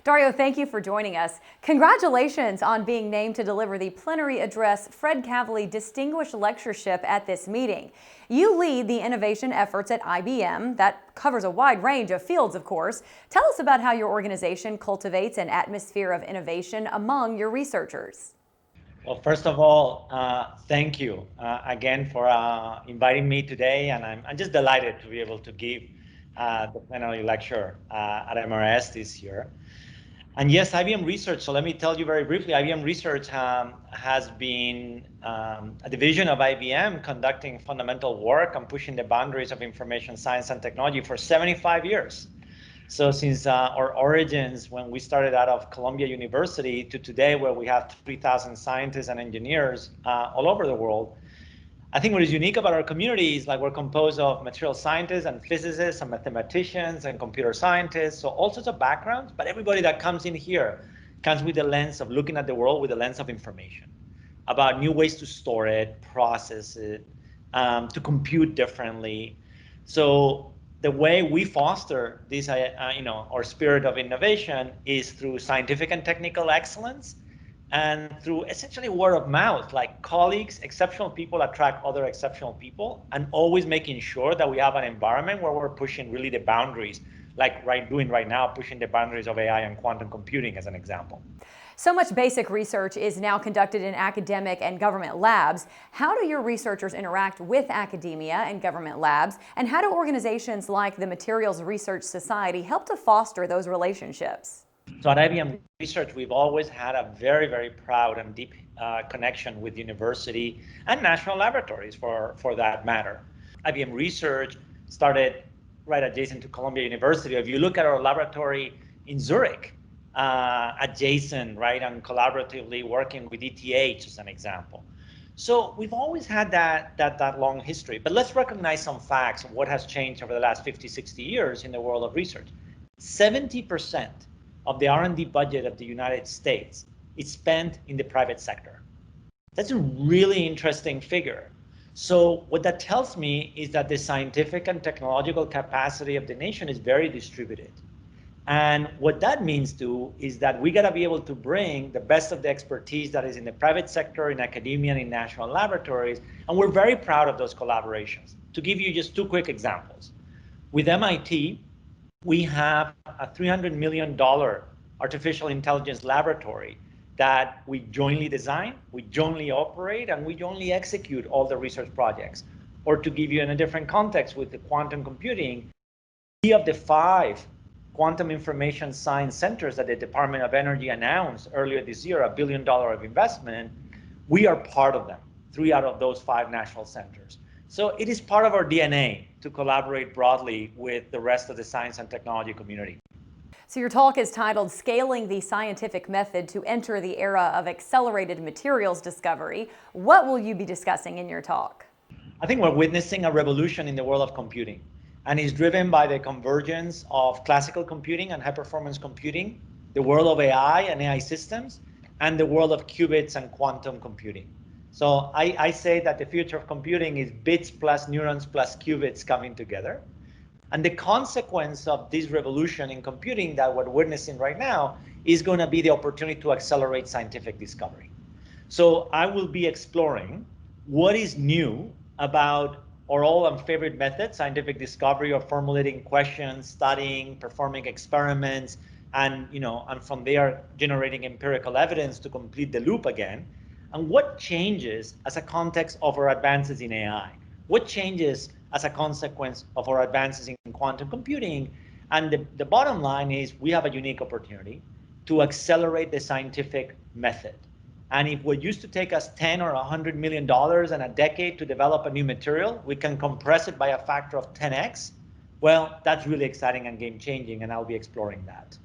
Dario, thank you for joining us. Congratulations on being named to deliver the plenary address Fred Kavli Distinguished Lectureship at this meeting. You lead the innovation efforts at IBM. That covers a wide range of fields, of course. Tell us about how your organization cultivates an atmosphere of innovation among your researchers. Well, first of all, thank you again for inviting me today, and I'm just delighted to be able to give the plenary lecture at MRS this year. And yes, IBM Research, so let me tell you very briefly, IBM Research has been a division of IBM conducting fundamental work on pushing the boundaries of information science and technology for 75 years. So since our origins, when we started out of Columbia University to today, where we have 3,000 scientists and engineers all over the world, I think what is unique about our community is like we're composed of material scientists and physicists and mathematicians and computer scientists, so all sorts of backgrounds, but everybody that comes in here comes with the lens of looking at the world with the lens of information, about new ways to store it, process it, to compute differently. So the way we foster this, our spirit of innovation is through scientific and technical excellence, and through essentially word of mouth, like colleagues, exceptional people attract other exceptional people, and always making sure that we have an environment where we're pushing really the boundaries, like doing right now, pushing the boundaries of AI and quantum computing as an example. So much basic research is now conducted in academic and government labs. How do your researchers interact with academia and government labs? And how do organizations like the Materials Research Society help to foster those relationships? So at IBM Research, we've always had a very, very proud and deep connection with university and national laboratories for that matter. IBM Research started right adjacent to Columbia University. If you look at our laboratory in Zurich, adjacent, right, and collaboratively working with ETH as an example. So we've always had that long history. But let's recognize some facts of what has changed over the last 50, 60 years in the world of research. 70% of the R&D budget of the United States is spent in the private sector. That's a really interesting figure. So what that tells me is that the scientific and technological capacity of the nation is very distributed. And what that means too is that we gotta be able to bring the best of the expertise that is in the private sector, in academia, and in national laboratories. And we're very proud of those collaborations. To give you just two quick examples. With MIT, we have a $300 million artificial intelligence laboratory that we jointly design, we jointly operate, and we jointly execute all the research projects. Or to give you in a different context with the quantum computing, 3 of the 5 quantum information science centers that the Department of Energy announced earlier this year, $1 billion of investment, we are part of them, 3 out of those 5 national centers. So it is part of our DNA to collaborate broadly with the rest of the science and technology community. So your talk is titled Scaling the Scientific Method to Enter the Era of Accelerated Materials Discovery. What will you be discussing in your talk? I think we're witnessing a revolution in the world of computing, and it's driven by the convergence of classical computing and high-performance computing, the world of AI and AI systems, and the world of qubits and quantum computing. So I say that the future of computing is bits plus neurons plus qubits coming together. And the consequence of this revolution in computing that we're witnessing right now is going to be the opportunity to accelerate scientific discovery. So I will be exploring what is new about our all and favorite method, scientific discovery, of formulating questions, studying, performing experiments, and from there generating empirical evidence to complete the loop again. And what changes as a context of our advances in AI? What changes as a consequence of our advances in quantum computing? And the bottom line is we have a unique opportunity to accelerate the scientific method. And if what used to take us $10 or $100 million in a decade to develop a new material, we can compress it by a factor of 10x. Well, that's really exciting and game-changing, and I'll be exploring that.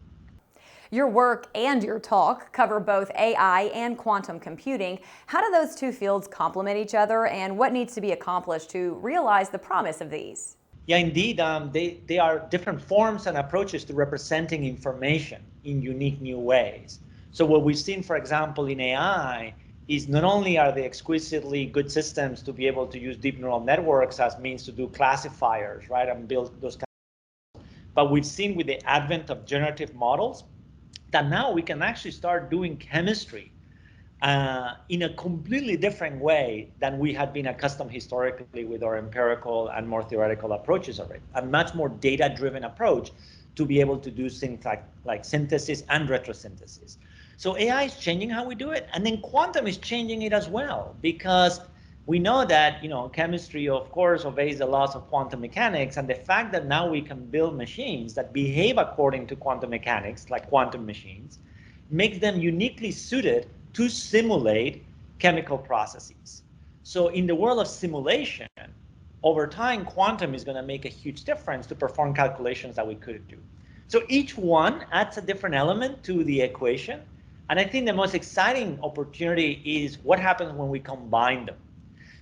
Your work and your talk cover both AI and quantum computing. How do those two fields complement each other, and what needs to be accomplished to realize the promise of these? Yeah, indeed, they are different forms and approaches to representing information in unique new ways. So what we've seen, for example, in AI is not only are they exquisitely good systems to be able to use deep neural networks as means to do classifiers, right, and build those kinds of, but we've seen with the advent of generative models that now we can actually start doing chemistry in a completely different way than we had been accustomed historically with our empirical and more theoretical approaches of it. A much more data-driven approach to be able to do things like synthesis and retrosynthesis. So AI is changing how we do it, and then quantum is changing it as well, because we know that chemistry, of course, obeys the laws of quantum mechanics, and the fact that now we can build machines that behave according to quantum mechanics, like quantum machines, makes them uniquely suited to simulate chemical processes. So in the world of simulation, over time, quantum is going to make a huge difference to perform calculations that we couldn't do. So each one adds a different element to the equation. And I think the most exciting opportunity is what happens when we combine them.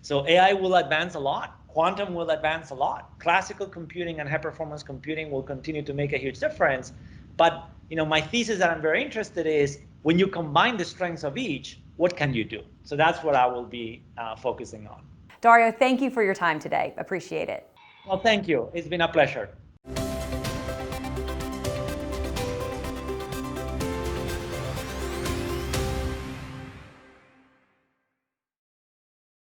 So AI will advance a lot. Quantum will advance a lot. Classical computing and high performance computing will continue to make a huge difference. But my thesis that I'm very interested in is when you combine the strengths of each, what can you do? So that's what I will be focusing on. Dario, thank you for your time today. Appreciate it. Well, thank you. It's been a pleasure.